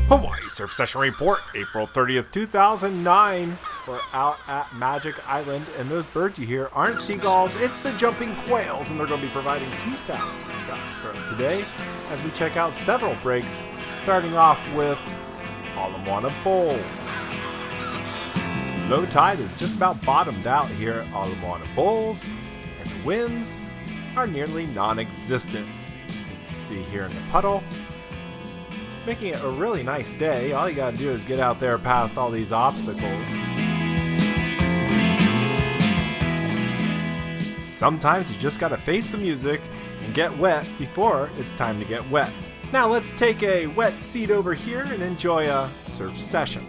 Hawaii Surf Session Report, April 30th, 2009. We're out at Magic Island, and those birds you hear aren't seagulls, it's the jumping quails, and they're going to be providing 2 sound tracks for us today as we check out several breaks, starting off with Moana Bowl. Low tide is just about bottomed out here at Moana Bowls, and the winds are nearly non-existent. You can see here in the puddle, making it a really nice day. All you gotta do is get out there past all these obstacles. Sometimes you just gotta face the music and get wet before it's time to get wet. Now let's take a wet seat over here and enjoy a surf session.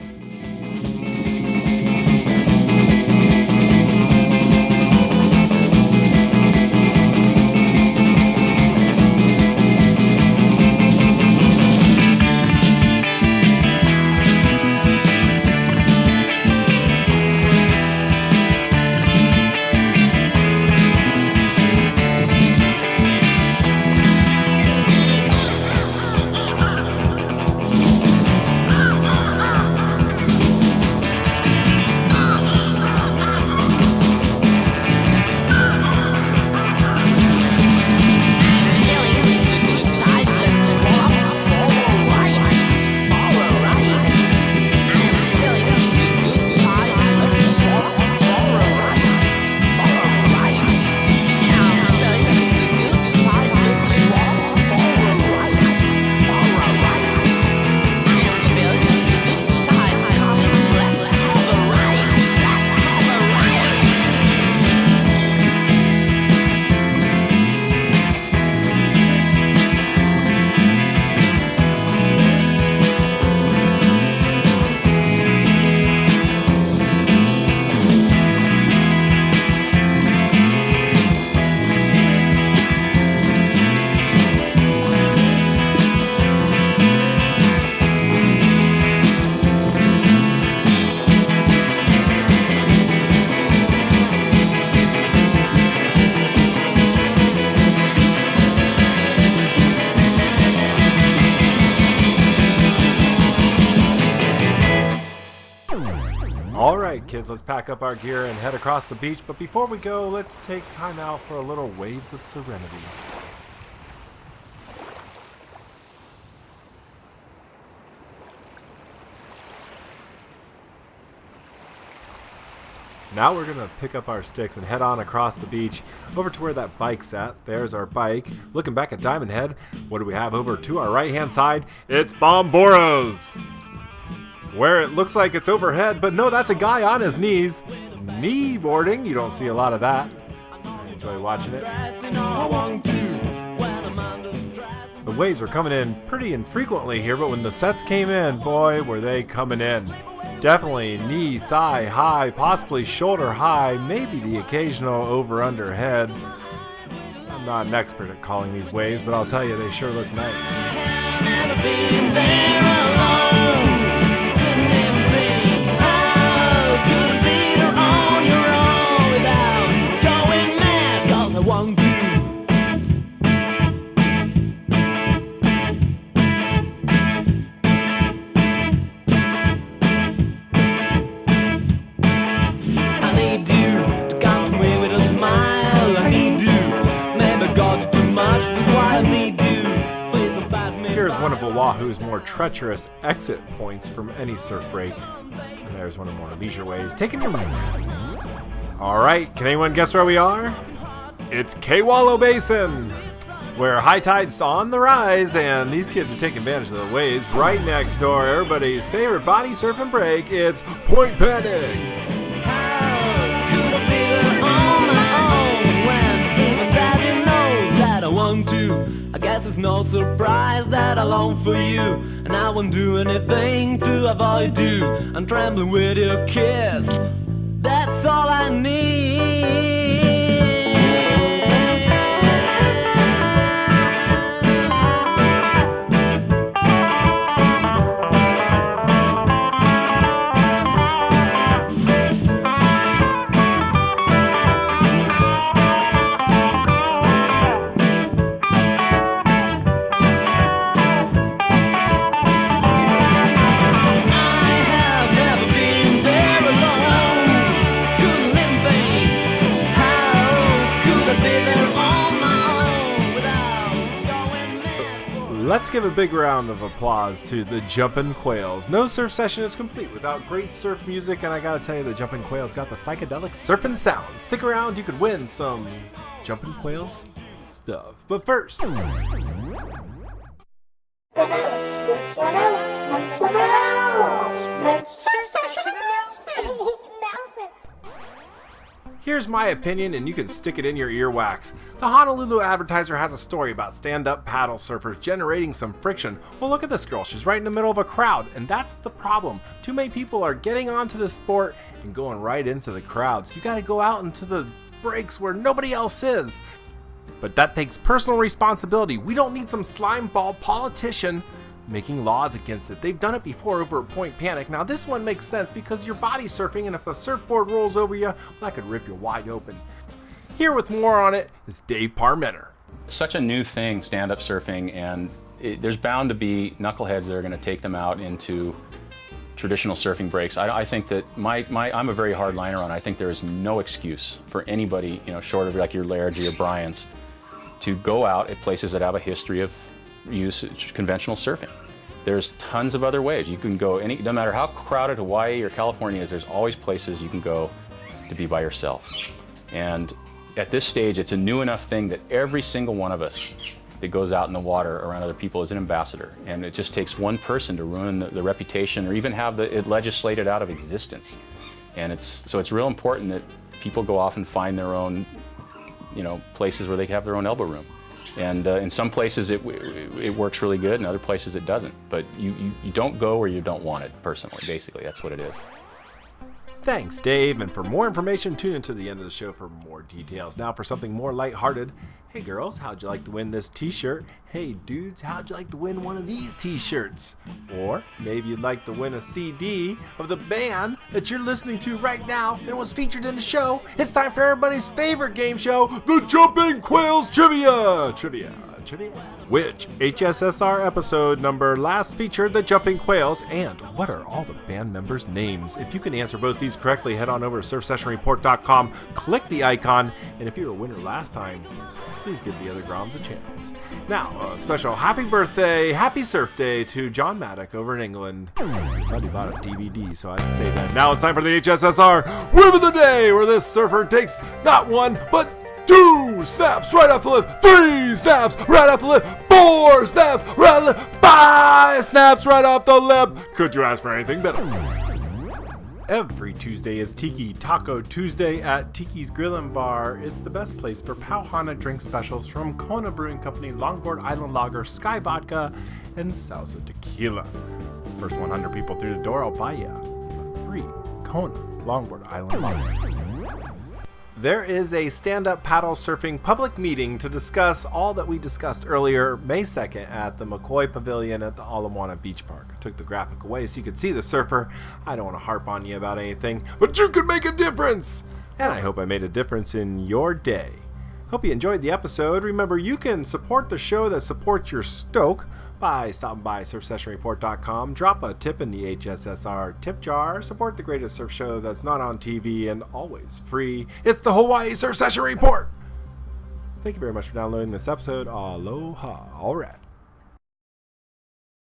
Alright kids, let's pack up our gear and head across the beach, but before we go, let's take time out for a little Waves of Serenity. Now we're going to pick up our sticks and head on across the beach over to where that bike's at. There's our bike. Looking back at Diamond Head, what do we have over to our right hand side? It's bomboras! Where it looks like it's overhead, but no, that's a guy on his knees. Knee boarding, you don't see a lot of that. I enjoy watching it. The waves were coming in pretty infrequently here, but when the sets came in, boy, were they coming in. Definitely knee, thigh high, possibly shoulder high, maybe the occasional over-under head. I'm not an expert at calling these waves, but I'll tell you, they sure look nice. Here's one of Oahu's more treacherous exit points from any surf break. And there's one of more leisure ways. Taking your mic. Alright, can anyone guess where we are? It's Kewalos Basin, where high tide's on the rise, and these kids are taking advantage of the waves. Right next door, everybody's favorite body surfing break, it's Point Panic. I guess it's no surprise that I long for you, and I won't do anything to avoid you. I'm trembling with your kiss, that's all I need. Let's give a big round of applause to the Jumpin' Quails. No surf session is complete without great surf music, and I gotta tell you, the Jumpin' Quails got the psychedelic surfing sounds. Stick around, you could win some Jumpin' Quails stuff. But first, here's my opinion, and you can stick it in your earwax. The Honolulu Advertiser has a story about stand-up paddle surfers generating some friction. Well, look at this girl. She's right in the middle of a crowd, and that's the problem. Too many people are getting onto the sport and going right into the crowds. You gotta go out into the breaks where nobody else is. But that takes personal responsibility. We don't need some slimeball politician making laws against it. They've done it before over at Point Panic. Now this one makes sense because you're body surfing, and if a surfboard rolls over you, well, that could rip you wide open. Here with more on it is Dave Parmenter. It's such a new thing, stand-up surfing, and there's bound to be knuckleheads that are going to take them out into traditional surfing breaks. I think that I'm a very hard liner on it. I think there is no excuse for anybody, short of like your Lairds or your Bryans, to go out at places that have a history of use conventional surfing. There's tons of other ways. You can go no matter how crowded Hawaii or California is, there's always places you can go to be by yourself. And at this stage, it's a new enough thing that every single one of us that goes out in the water around other people is an ambassador. And it just takes one person to ruin the reputation or even have it legislated out of existence. And so it's real important that people go off and find their own, places where they have their own elbow room. And in some places it works really good, in other places it doesn't. But you don't go where you don't want it, personally, basically. That's what it is. Thanks, Dave. And for more information, tune into the end of the show for more details. Now for something more lighthearted. Hey girls, how'd you like to win this t-shirt? Hey dudes, how'd you like to win one of these t-shirts? Or maybe you'd like to win a CD of the band that you're listening to right now and was featured in the show. It's time for everybody's favorite game show, the Jumpin' Quails Trivia! Trivia. Which HSSR episode number last featured the Jumpin' Quails, and what are all the band members' names? If you can answer both these correctly, head on over to surfsessionreport.com, click the icon, and if you were a winner last time, please give the other Groms a chance. Now, a special happy birthday, happy surf day to John Maddock over in England. Glad he bought a DVD, so I'd say that. Now it's time for the HSSR Whim of the Day, where this surfer takes not one, but 2 snaps right off the lip, 3 snaps right off the lip, 4 snaps right off the lip, 5 snaps right off the lip. Could you ask for anything better? Every Tuesday is Tiki Taco Tuesday at Tiki's Grill and Bar. It's the best place for Pauhana drink specials from Kona Brewing Company, Longboard Island Lager, Sky Vodka, and Salsa Tequila. First 100 people through the door, I'll buy you a free Kona Longboard Island Lager. There is a stand-up paddle surfing public meeting to discuss all that we discussed earlier, May 2nd, at the McCoy Pavilion at the Ala Moana Beach Park. I took the graphic away so you could see the surfer. I don't want to harp on you about anything, but you can make a difference! And I hope I made a difference in your day. Hope you enjoyed the episode. Remember, you can support the show that supports your stoke by stopping by surfsessionreport.com, drop a tip in the HSSR tip jar, support the greatest surf show that's not on TV and always free. It's the Hawaii Surf Session Report! Thank you very much for downloading this episode. Aloha. All right.